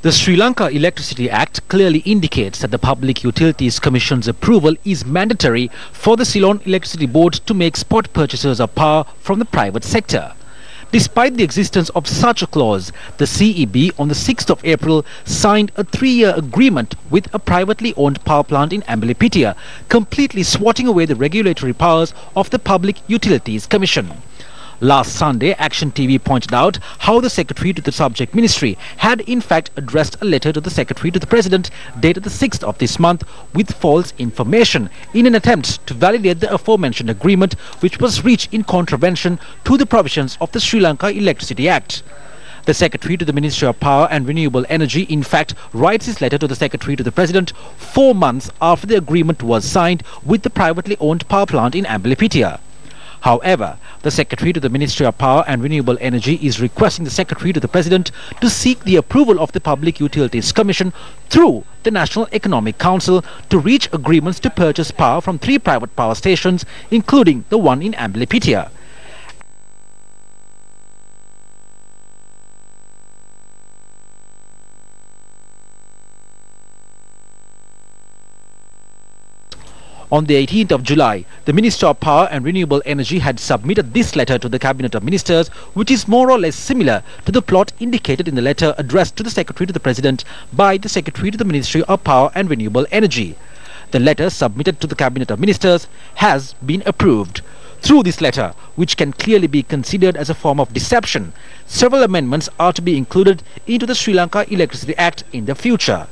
The Sri Lanka Electricity Act clearly indicates that the Public Utilities Commission's approval is mandatory for the Ceylon Electricity Board to make spot purchases of power from the private sector. Despite the existence of such a clause, the CEB on the 6th of April signed a 3-year agreement with a privately owned power plant in Ambalipitia, completely swatting away the regulatory powers of the Public Utilities Commission. Last Sunday, Action TV pointed out how the Secretary to the subject ministry had in fact addressed a letter to the Secretary to the President dated the 6th of this month with false information in an attempt to validate the aforementioned agreement, which was reached in contravention to the provisions of the Sri Lanka Electricity Act. The Secretary to the Ministry of Power and Renewable Energy in fact writes his letter to the Secretary to the President 4 months after the agreement was signed with the privately owned power plant in Ambalipitia. However, the Secretary to the Ministry of Power and Renewable Energy is requesting the Secretary to the President to seek the approval of the Public Utilities Commission through the National Economic Council to reach agreements to purchase power from 3 private power stations, including the one in Ambalipitia. On the 18th of July, the Minister of Power and Renewable Energy had submitted this letter to the Cabinet of Ministers, which is more or less similar to the plot indicated in the letter addressed to the Secretary to the President by the Secretary to the Ministry of Power and Renewable Energy. The letter submitted to the Cabinet of Ministers has been approved. Through this letter, which can clearly be considered as a form of deception, several amendments are to be included into the Sri Lanka Electricity Act in the future.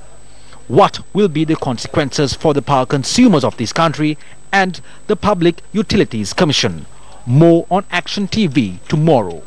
What will be the consequences for the power consumers of this country and the Public Utilities Commission? More on Action TV tomorrow.